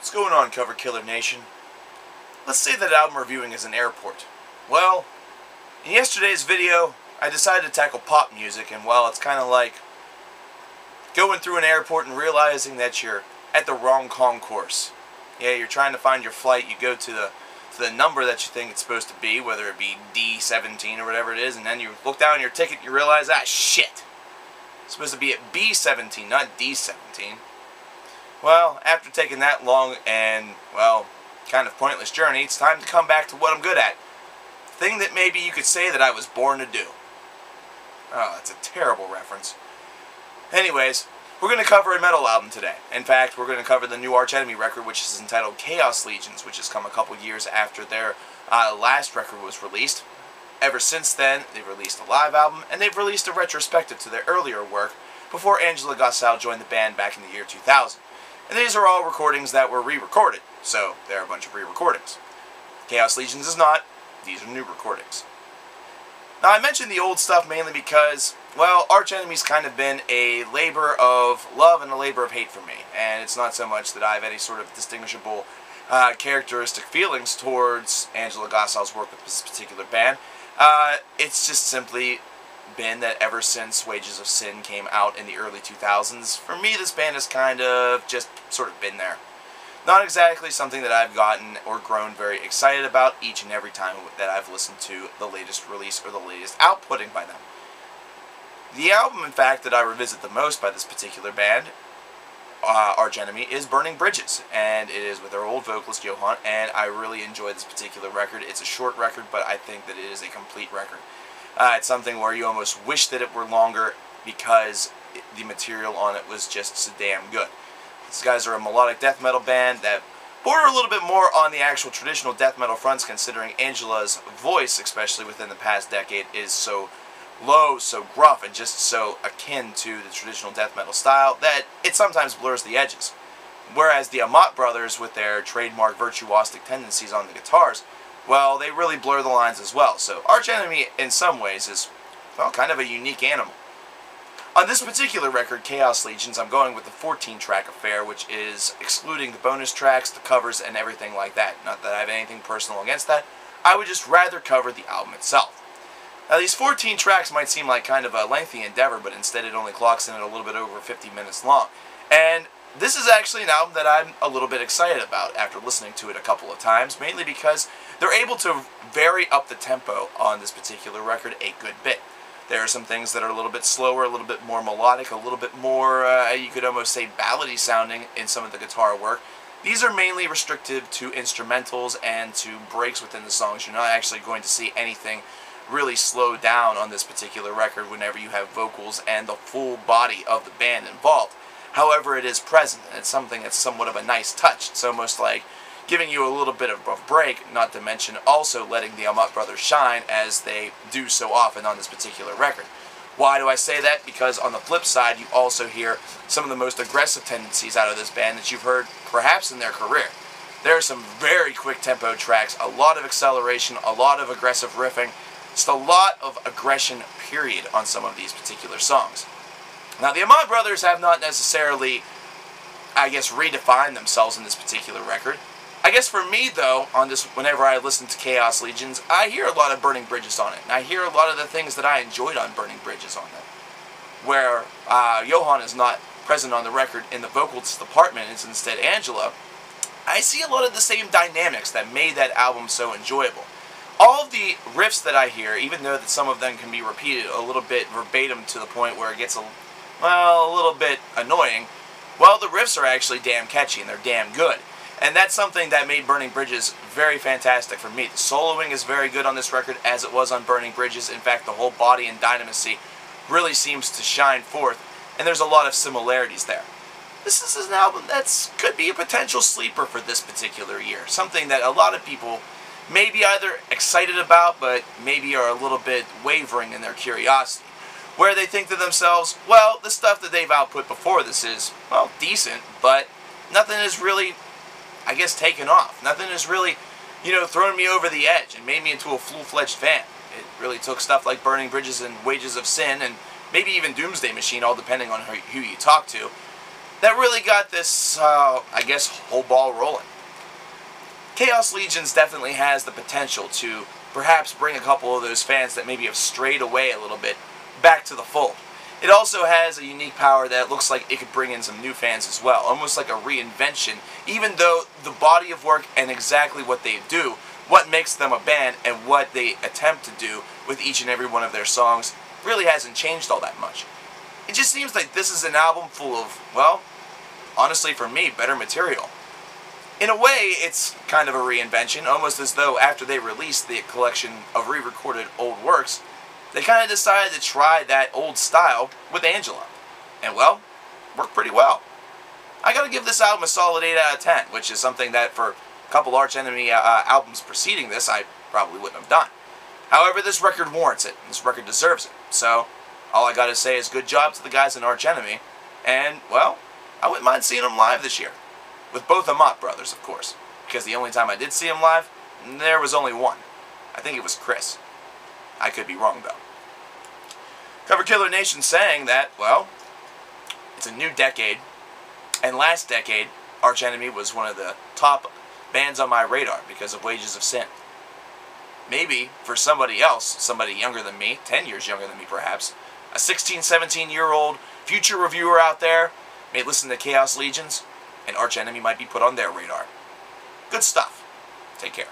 What's going on, Cover Killer Nation? Let's say that album reviewing is an airport. Well, in yesterday's video, I decided to tackle pop music, and well, it's kind of like going through an airport and realizing that you're at the wrong concourse. Yeah, you're trying to find your flight, you go to the number that you think it's supposed to be, whether it be D17 or whatever it is, and then you look down on your ticket and you realize, shit! It's supposed to be at B17, not D17. Well, after taking that long and, well, kind of pointless journey, it's time to come back to what I'm good at. Thing that maybe you could say that I was born to do. Oh, that's a terrible reference. Anyways, we're going to cover a metal album today. In fact, we're going to cover the new Arch Enemy record, which is entitled Khaos Legions, which has come a couple years after their last record was released. Ever since then, they've released a live album, and they've released a retrospective to their earlier work before Angela Gossow joined the band back in the year 2000. And these are all recordings that were re-recorded, so they're a bunch of re-recordings. Khaos Legions is not. These are new recordings. Now, I mentioned the old stuff mainly because, well, Arch Enemy's kind of been a labor of love and a labor of hate for me. And it's not so much that I have any sort of distinguishable characteristic feelings towards Angela Gossow's work with this particular band. It's just simply been that ever since Wages of Sin came out in the early 2000s, for me this band has kind of just sort of been there. Not exactly something that I've gotten or grown very excited about each and every time that I've listened to the latest release or the latest outputting by them. The album, in fact, that I revisit the most by this particular band, Arch Enemy, is Burning Bridges, and it is with their old vocalist Johan, and I really enjoy this particular record. It's a short record, but I think that it is a complete record. It's something where you almost wish that it were longer because the material on it was just so damn good. These guys are a melodic death metal band that border a little bit more on the actual traditional death metal fronts, considering Angela's voice, especially within the past decade, is so low, so gruff, and just so akin to the traditional death metal style that it sometimes blurs the edges. Whereas the Amat brothers, with their trademark virtuosic tendencies on the guitars, well, they really blur the lines as well. So Arch Enemy, in some ways, is, well, kind of a unique animal. On this particular record, Khaos Legions, I'm going with the 14-track affair, which is excluding the bonus tracks, the covers, and everything like that. Not that I have anything personal against that. I would just rather cover the album itself. Now, these 14 tracks might seem like kind of a lengthy endeavor, but instead it only clocks in at a little bit over 50 minutes long. And this is actually an album that I'm a little bit excited about after listening to it a couple of times, mainly because they're able to vary up the tempo on this particular record a good bit. There are some things that are a little bit slower, a little bit more melodic, a little bit more, you could almost say, ballady sounding in some of the guitar work. These are mainly restricted to instrumentals and to breaks within the songs. You're not actually going to see anything really slow down on this particular record whenever you have vocals and the full body of the band involved. However, it is present, and it's something that's somewhat of a nice touch. It's almost like giving you a little bit of a break, not to mention also letting the Amat brothers shine as they do so often on this particular record. Why do I say that? Because on the flip side, you also hear some of the most aggressive tendencies out of this band that you've heard perhaps in their career. There are some very quick tempo tracks, a lot of acceleration, a lot of aggressive riffing, just a lot of aggression, period, on some of these particular songs. Now, the Amat brothers have not necessarily, I guess, redefined themselves in this particular record. I guess for me, though, on this, whenever I listen to Khaos Legions, I hear a lot of Burning Bridges on it. And I hear a lot of the things that I enjoyed on Burning Bridges on it. Where Johan is not present on the record in the vocals department, it's instead Angela. I see a lot of the same dynamics that made that album so enjoyable. All of the riffs that I hear, even though that some of them can be repeated a little bit verbatim to the point where it gets a little bit annoying, well, the riffs are actually damn catchy and they're damn good. And that's something that made Burning Bridges very fantastic for me. The soloing is very good on this record, as it was on Burning Bridges. In fact, the whole body and dynamisy really seems to shine forth, and there's a lot of similarities there. This is an album that could be a potential sleeper for this particular year. Something that a lot of people may be either excited about, but maybe are a little bit wavering in their curiosity. Where they think to themselves, well, the stuff that they've output before this is, well, decent, but nothing is really, I guess, taken off. Nothing has really, thrown me over the edge and made me into a full-fledged fan. It really took stuff like Burning Bridges and Wages of Sin, and maybe even Doomsday Machine, all depending on who you talk to, that really got this, I guess, whole ball rolling. Khaos Legions definitely has the potential to perhaps bring a couple of those fans that maybe have strayed away a little bit back to the fold. It also has a unique power that looks like it could bring in some new fans as well, almost like a reinvention, even though the body of work and exactly what they do, what makes them a band and what they attempt to do with each and every one of their songs really hasn't changed all that much. It just seems like this is an album full of, well, honestly for me, better material. In a way, it's kind of a reinvention, almost as though after they released the collection of re-recorded old works, they kind of decided to try that old style with Angela. And well, worked pretty well. I gotta give this album a solid 8 out of 10, which is something that for a couple Arch Enemy albums preceding this, I probably wouldn't have done. However, this record warrants it, and this record deserves it. So, all I gotta say is good job to the guys in Arch Enemy, and, well, I wouldn't mind seeing them live this year. With both the Mott brothers, of course. Because the only time I did see them live, there was only one. I think it was Chris. I could be wrong, though. coverkillernation saying that, well, it's a new decade, and last decade, Arch Enemy was one of the top bands on my radar because of Wages of Sin. Maybe, for somebody else, somebody younger than me, 10 years younger than me perhaps, a 16, 17-year-old future reviewer out there may listen to Khaos Legions, and Arch Enemy might be put on their radar. Good stuff. Take care.